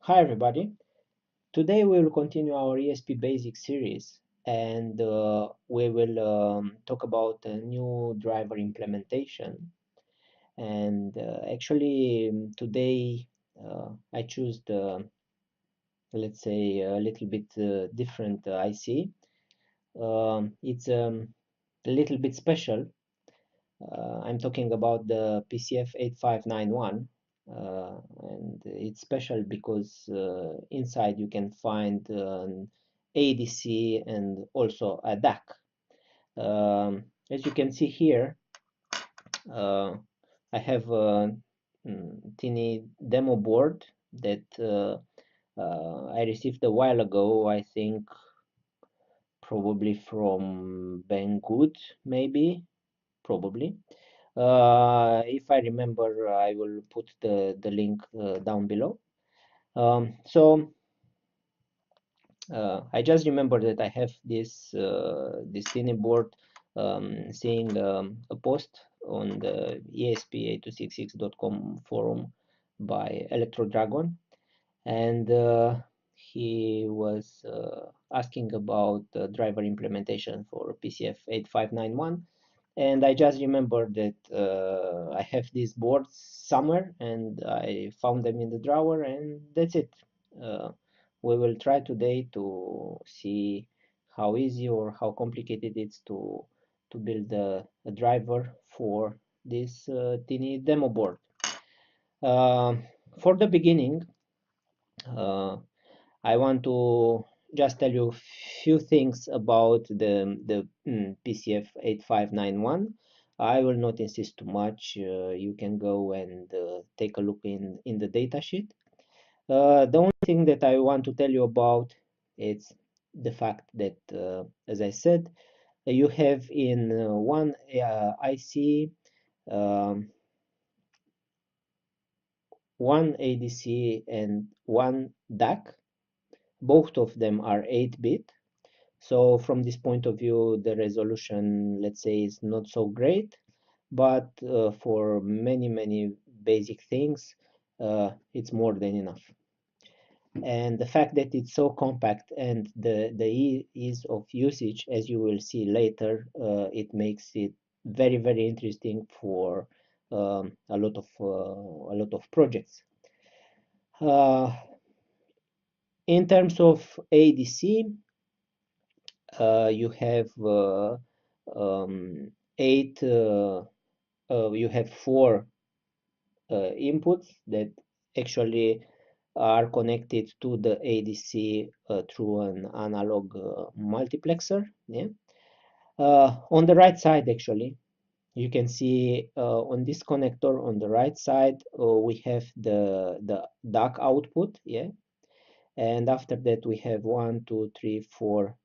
Hi everybody. Today we will continue our ESP Basic series and we will talk about a new driver implementation. And actually today I choose the, let's say, a little bit different IC. It's a little bit special. I'm talking about the PCF8591. And it's special because inside you can find an ADC and also a DAC. As you can see here, I have a teeny demo board that I received a while ago, I think probably from Banggood, maybe, probably. If I remember, I will put the link down below. So I just remember that I have this tiny board seeing a post on the ESP8266.com forum by ElectroDragon, and he was asking about the driver implementation for PCF8591. And I just remember that I have these boards somewhere and I found them in the drawer, and that's it. We will try today to see how easy or how complicated it's to build a driver for this teeny demo board. For the beginning, I want to just tell you a few things about the PCF8591. I will not insist too much. You can go and take a look in the datasheet. The only thing that I want to tell you about is the fact that, as I said, you have in one IC one ADC and one DAC. Both of them are 8-bit. So from this point of view, the resolution, let's say, is not so great, but for many basic things, it's more than enough. And the fact that it's so compact and the ease of usage, as you will see later, it makes it very interesting for a lot of projects. In terms of ADC, you have you have 4 inputs that actually are connected to the ADC through an analog multiplexer. Yeah. On the right side, actually, you can see on this connector on the right side, we have the DAC output. Yeah. And after that, we have 1, 2, 3, 4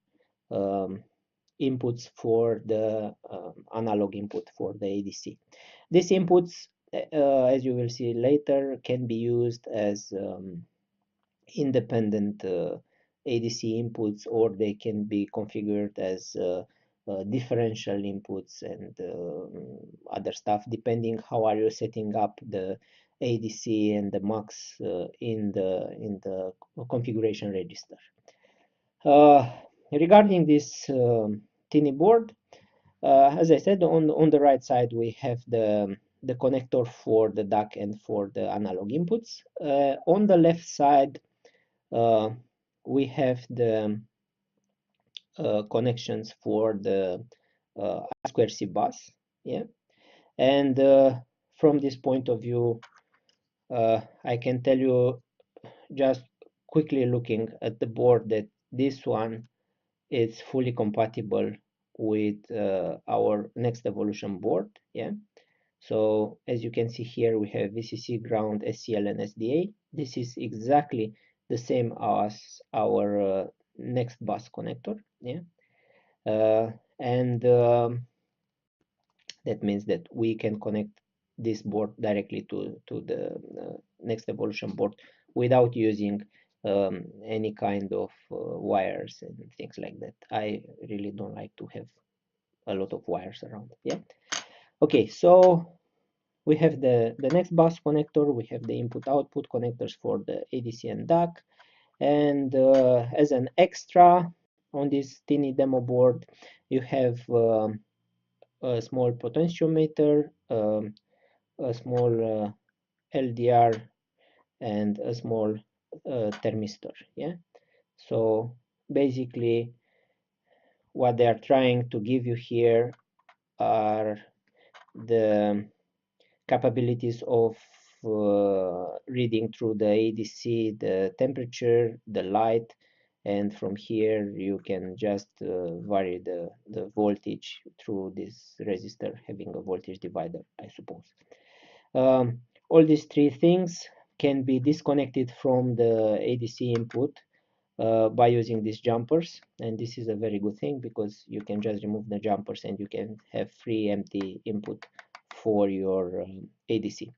inputs for the analog input for the ADC. These inputs, as you will see later, can be used as independent ADC inputs, or they can be configured as differential inputs and other stuff, depending how are you setting up the ADC and the mux in the configuration register. Regarding this teeny board, as I said, on the right side we have the connector for the DAC and for the analog inputs. On the left side, we have the connections for the I2C bus. Yeah, and from this point of view, I can tell you, just quickly looking at the board, that this one is fully compatible with our next evolution board. Yeah, so as you can see here, we have VCC, ground, SCL, and SDA. This is exactly the same as our next bus connector. Yeah, and that means that we can connect this board directly to the next evolution board without using any kind of wires and things like that. I really don't like to have a lot of wires around. Yeah. Okay, so We have the next bus connector, we have the input-output connectors for the ADC and DAC, and as an extra on this teeny demo board, you have a small potentiometer, a small LDR, and a small thermistor. Yeah, so basically what they are trying to give you here are the capabilities of reading through the ADC the temperature, the light, and from here you can just vary the voltage through this resistor, having a voltage divider, I suppose. All these three things can be disconnected from the ADC input by using these jumpers, and this is a very good thing because you can just remove the jumpers and you can have free empty input for your ADC.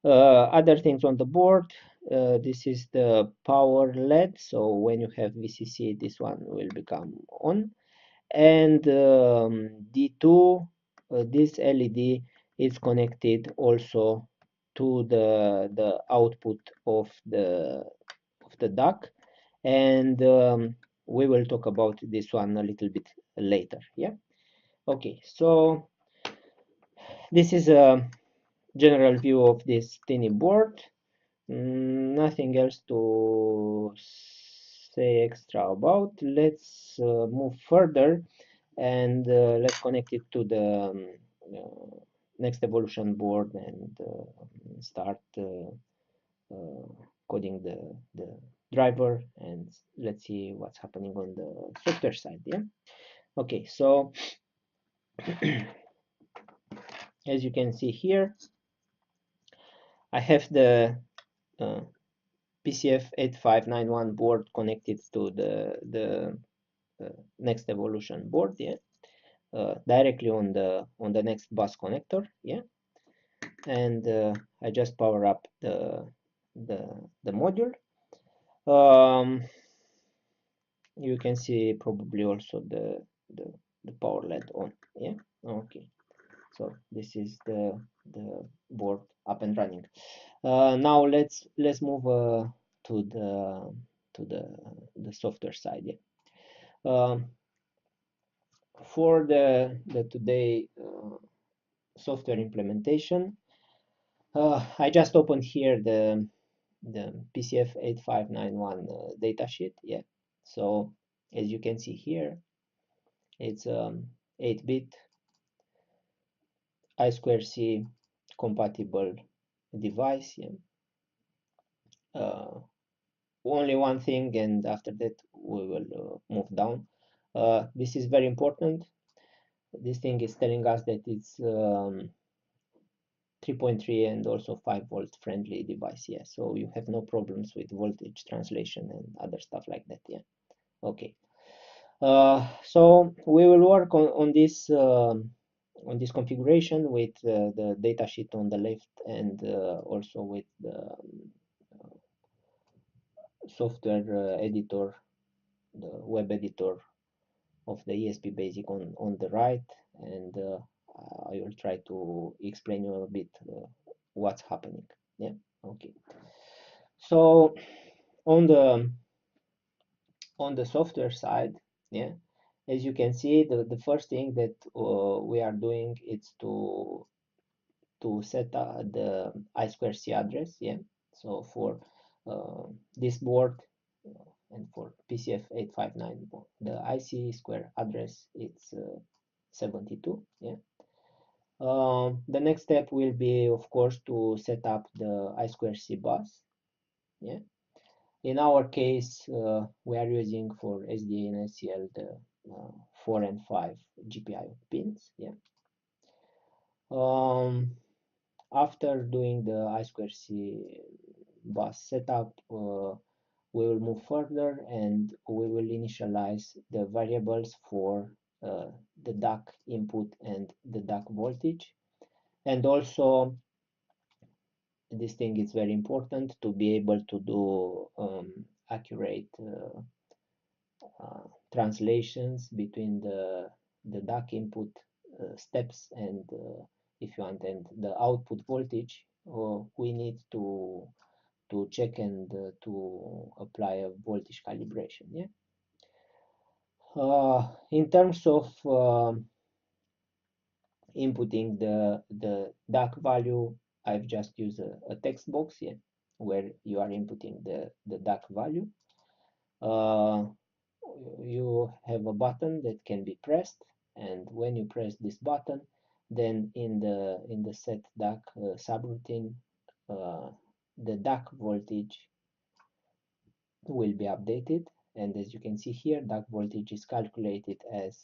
Other things on the board, this is the power LED, so when you have VCC this one will become on, and D2, this LED is connected also to the output of the DAC, and we will talk about this one a little bit later. Yeah, okay, so this is a general view of this tiny board. Nothing else to say extra about. Let's move further and let's connect it to the next evolution board and start coding the driver, and let's see what's happening on the software side. Yeah, okay, so as you can see here, I have the PCF8591 board connected to the next evolution board. Yeah, directly on the next bus connector. Yeah, and I just power up the module. You can see probably also the power LED on. Yeah, okay, so this is the board up and running. Now let's move to the software side. Yeah. For the today software implementation, I just opened here the PCF8591 datasheet. Yeah, so as you can see here, it's 8-bit I2C compatible device. Yeah. Only one thing, and after that we will move down. This is very important. This thing is telling us that it's 3.3 and also 5-volt friendly device. Yeah, so you have no problems with voltage translation and other stuff like that. Yeah, okay. So we will work on this configuration with the datasheet on the left, and also with the software editor, the web editor of the ESP Basic on the right, and I will try to explain you a bit what's happening. Yeah, okay. So on the software side, yeah, as you can see, the first thing that we are doing is to set the I2C address. Yeah, so for this board and for PCF8591, the IC square address it's 72. Yeah. The next step will be, of course, to set up the I2C bus. Yeah. In our case, we are using for SDA and SCL the 4 and 5 GPIO pins. Yeah. After doing the I2C bus setup, we will move further and we will initialize the variables for the DAC input and the DAC voltage. And also, this thing is very important to be able to do accurate translations between the DAC input steps and if you want, and the output voltage, we need to check and to apply a voltage calibration. Yeah. In terms of inputting the DAC value, I've just used a text box here where you are inputting the DAC value. You have a button that can be pressed, and when you press this button, then in the set DAC subroutine, the DAC voltage will be updated, and as you can see here, DAC voltage is calculated as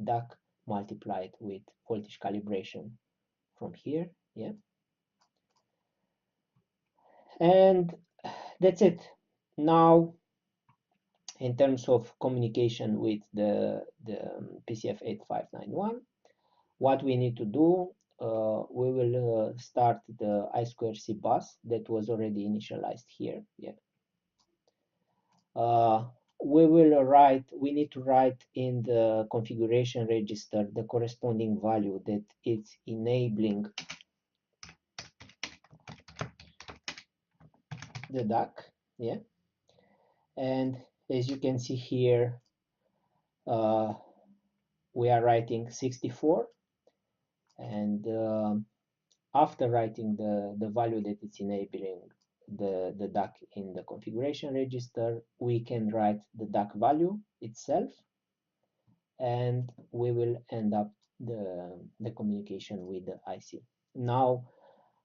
DAC multiplied with voltage calibration from here. Yeah, and that's it. Now, in terms of communication with the PCF8591, what we need to do, we will start the I2C bus that was already initialized here. Yeah. We need to write in the configuration register the corresponding value that it's enabling the DAC. Yeah. And as you can see here, we are writing 64, and after writing the value that it's enabling the DAC in the configuration register, we can write the DAC value itself, and we will end up the communication with the IC. Now,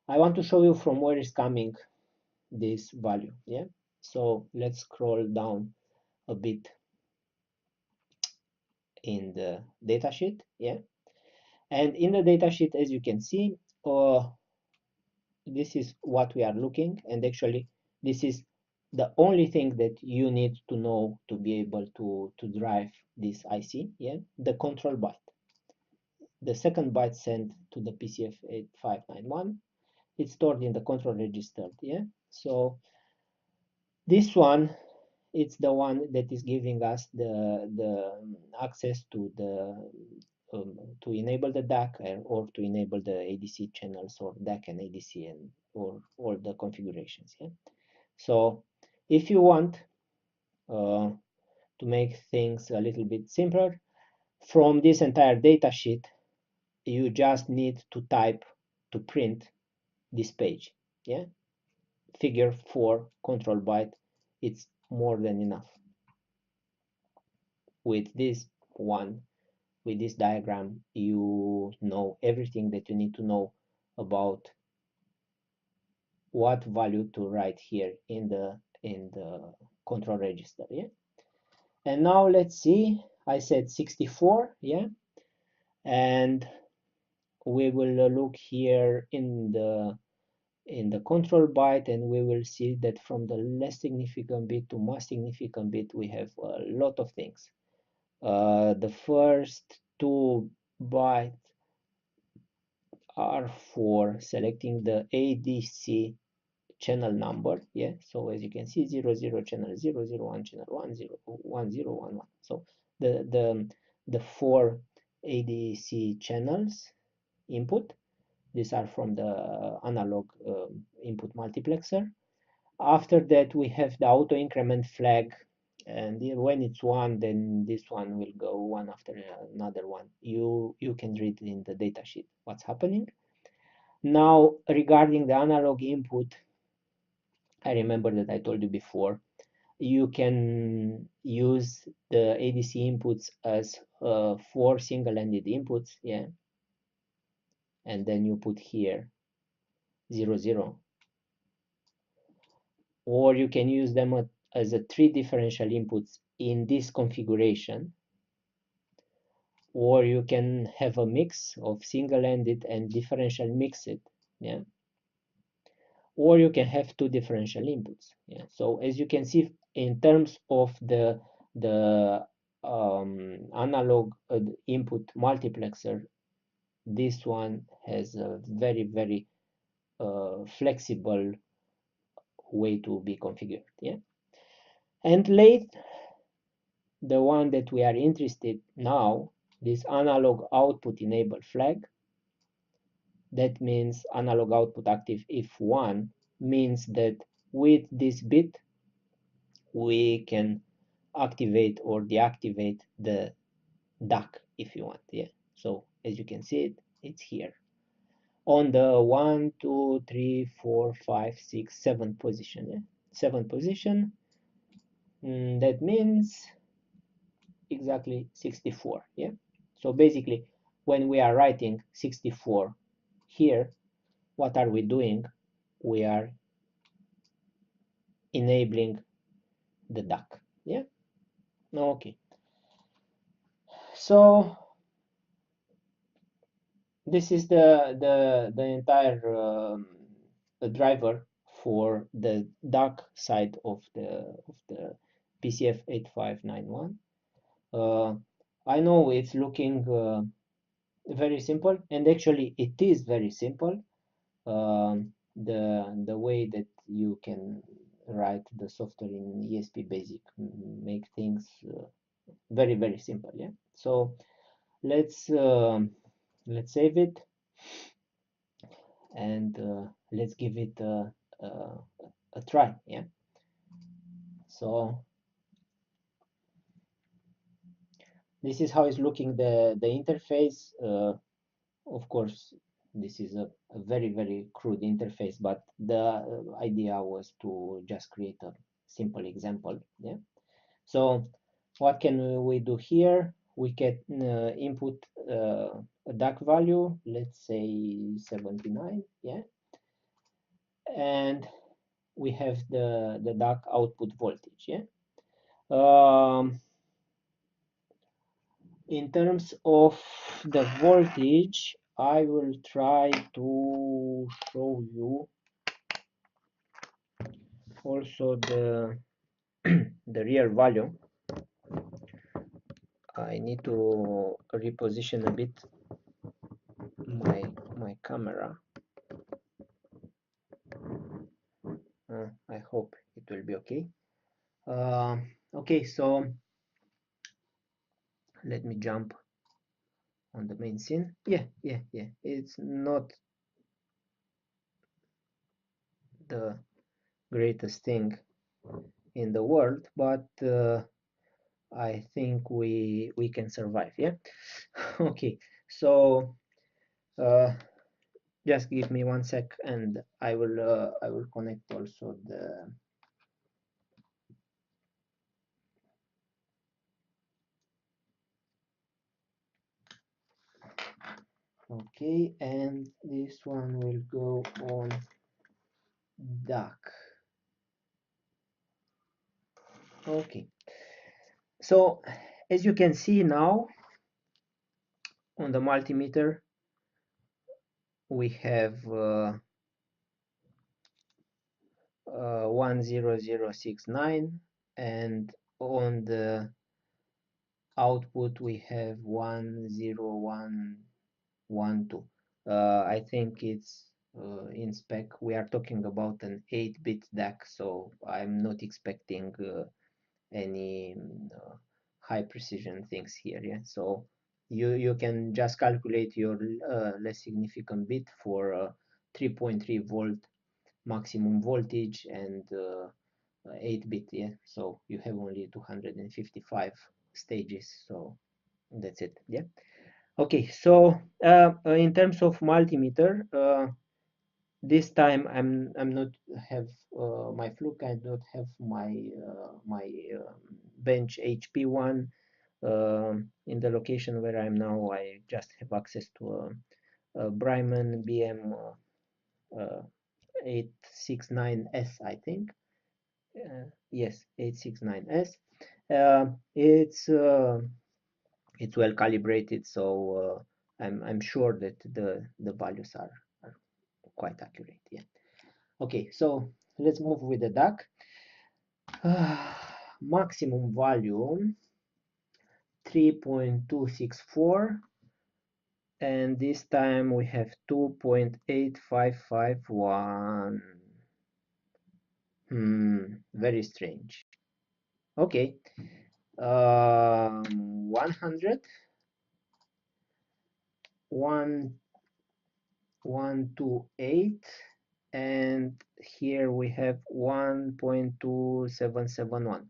I want to show you from where is coming this value. Yeah, so let's scroll down a bit in the datasheet. Yeah, and in the datasheet, as you can see, this is what we are looking, and actually this is the only thing that you need to know to be able to drive this IC. Yeah, the control byte, the second byte sent to the PCF8591, it's stored in the control register. Yeah, so this one, it's the one that is giving us the access to the to enable the DAC or to enable the ADC channels, or DAC and ADC, and or all the configurations. Yeah. So if you want to make things a little bit simpler, from this entire data sheet, you just need to type to print this page. Yeah. Figure 4 control byte, it's more than enough. With this one, with this diagram, you know everything that you need to know about what value to write here in the control register. Yeah. And now let's see, I said 64. Yeah, and we will look here in the control byte, and we will see that from the less significant bit to most significant bit, we have a lot of things. The first 2 bytes are for selecting the ADC channel number. Yeah, so as you can see, 00 channel 0, 01 channel 1, 0, 1, 0, 1, 1. So the 4 ADC channels input, these are from the analog input multiplexer. After that, we have the auto increment flag, and when it's 1, then this one will go one after another one. You can read in the datasheet what's happening. Now, regarding the analog input, I remember that I told you before, you can use the ADC inputs as 4 single-ended inputs. Yeah, and then you put here 0, 0. Or you can use them as a 3 differential inputs in this configuration, or you can have a mix of single-ended and differential mixed. Yeah, or you can have 2 differential inputs. Yeah, so as you can see, in terms of the analog input multiplexer, this one has a very, very flexible way to be configured. Yeah, and late, the one that we are interested now, this analog output enable flag, That means analog output active if 1 means that with this bit we can activate or deactivate the DAC if you want. Yeah, so as you can see it's here on the 1, 2, 3, 4, 5, 6, 7 position. Yeah? 7 position. That means exactly 64. Yeah. So basically, when we are writing 64 here, what are we doing? We are enabling the DAC. Yeah. Okay. So this is the entire driver for the DAC side of the PCF8591. I know it's looking very simple, and actually it is very simple. The way that you can write the software in ESP Basic make things very simple. Yeah. So let's save it and let's give it a try. Yeah. So this is how it's looking the interface. Of course, this is a very crude interface, but the idea was to just create a simple example. Yeah. So what can we do here? We can input a DAC value, let's say 79. Yeah. And we have the DAC output voltage. Yeah. In terms of the voltage, I will try to show you also the the real value. I need to reposition a bit my camera. I hope it will be okay. Okay, so let me jump on the main scene. Yeah. It's not the greatest thing in the world, but I think we can survive. Yeah. Okay, so just give me 1 sec and I will connect also the okay, and this one will go on DAC. Okay, so as you can see now on the multimeter we have 10069, and on the output we have 10112. I think it's in spec we are talking about an 8-bit DAC, so I'm not expecting any high precision things here. Yeah, so you can just calculate your less significant bit for 3.3 volt maximum voltage and 8-bit. Yeah, so you have only 255 stages, so that's it. Yeah. Okay, so in terms of multimeter, this time I'm not have my fluke. I don't have my bench HP1 in the location where I'm now. I just have access to a Bryman BM 869S, I think. Yes, 869S. It's well calibrated, so I'm sure that the values are quite accurate. Yeah. Okay, so let's move with the DAC. Maximum value 3.264, and this time we have 2.8551. Very strange. Okay, 100, 1, 128, and here we have 1.2771.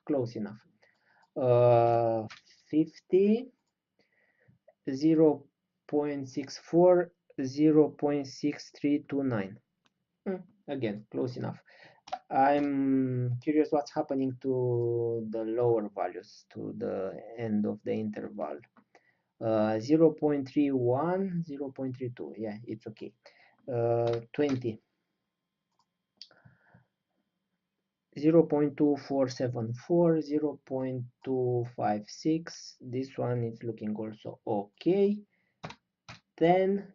Close enough. 50, 0.64, 0.6329. Again, close enough. I'm curious what's happening to the lower values, to the end of the interval. 0.31, 0.32, yeah, it's okay. 20, 0.2474, 0.256, this one is looking also okay. 10,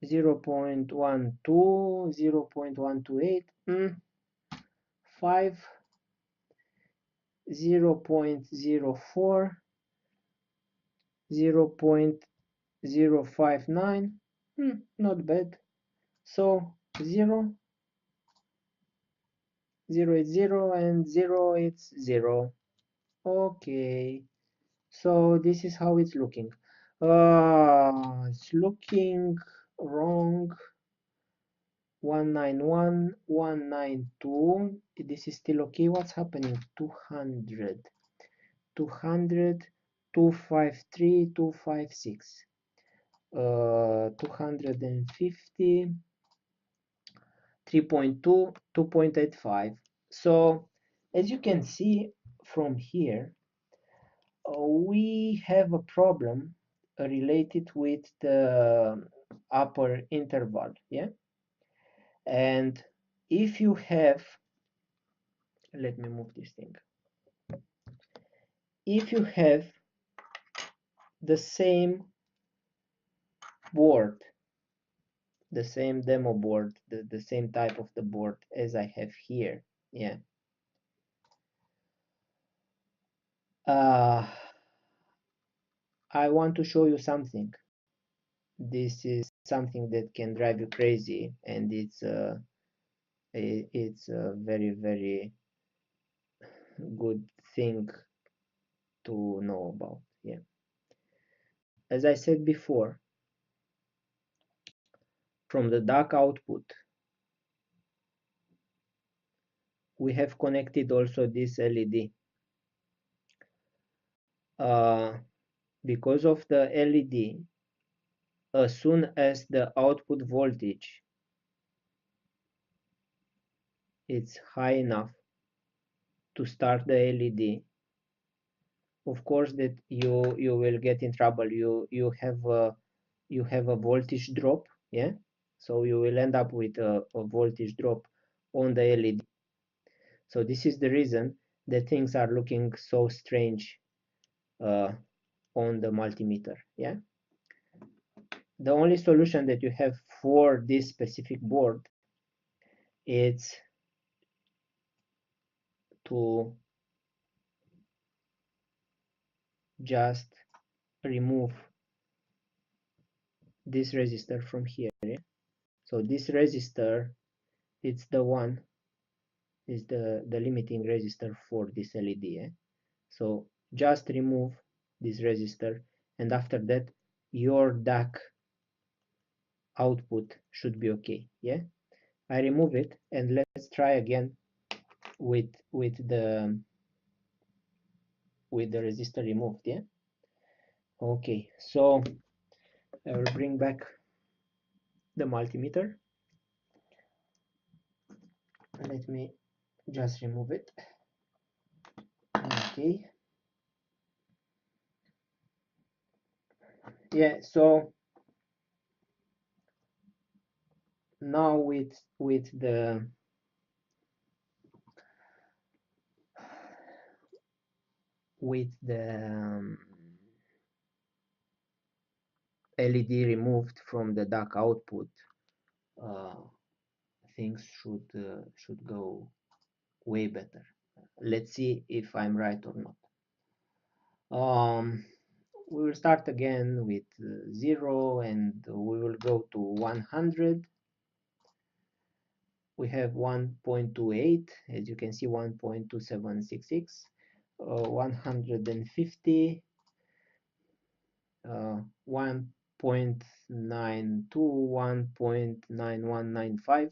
0.12, 0.128, 5, 0.04, 0.059, not bad. So 0, 0 is 0, and 0 is 0. Okay, so this is how it's looking. It's looking wrong. 191, 192. This is still okay. What's happening? 200, 200, 253, 256, 250, 3.2, 2.85. So as you can see from here, we have a problem related with the upper interval, yeah? And if you have, let me move this thing. If you have the same board, the same demo board, the same type of the board as I have here, yeah. I want to show you something. This is something that can drive you crazy, and it's a very, very good thing to know about. Yeah, as I said before, from the DAC output we have connected also this LED. Because of the LED, as soon as the output voltage is high enough to start the LED, of course that you will get in trouble. You have a voltage drop, yeah, so you will end up with a voltage drop on the LED. So this is the reason that things are looking so strange on the multimeter, yeah. The only solution that you have for this specific board is to just remove this resistor from here, yeah? So this resistor, it's the one, is the limiting resistor for this LED, yeah? So just remove this resistor, and after that your DAC output should be okay, yeah? I remove it, and let's try again with the resistor removed, yeah? Okay, so I will bring back the multimeter. Let me just remove it. Okay, yeah, so now with the LED removed from the DAC output, things should go way better. Let's see if I'm right or not. We will start again with 0, and we will go to 100. We have 1.28, as you can see, 1.2766, 150, 1 0.921.9195,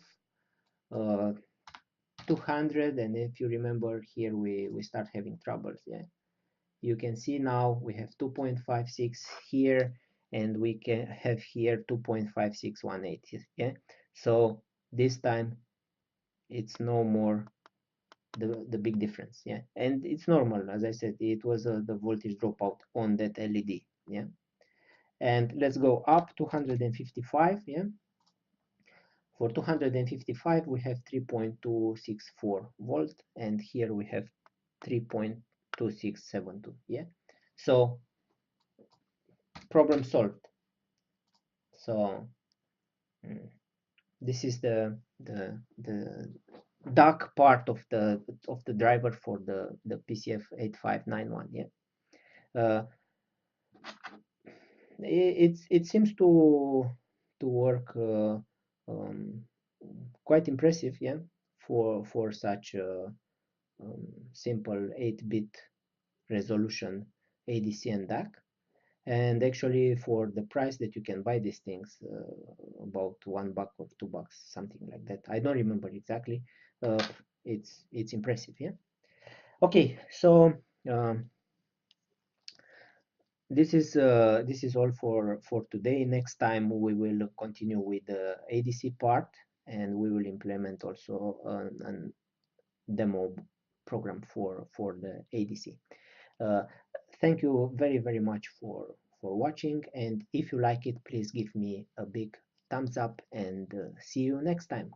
200, and if you remember here we start having troubles. Yeah, you can see now we have 2.56 here, and we can have here 2.5618. Yeah, so this time it's no more the big difference. Yeah, and it's normal. As I said, it was the voltage dropout on that LED. Yeah, and let's go up 255. Yeah, for 255 we have 3.264 volt, and here we have 3.2672. Yeah, so problem solved. So this is the DAC part of the driver for the PCF8591. Yeah, it seems to work quite impressive. Yeah, for such a simple 8-bit resolution ADC and DAC. And actually, for the price that you can buy these things, about $1 or $2, something like that, I don't remember exactly. It's impressive. Yeah. Okay, so this is all for today. Next time we will continue with the ADC part, and we will implement also a demo program for the ADC. Thank you very much for watching, and if you like it, please give me a big thumbs up, and see you next time.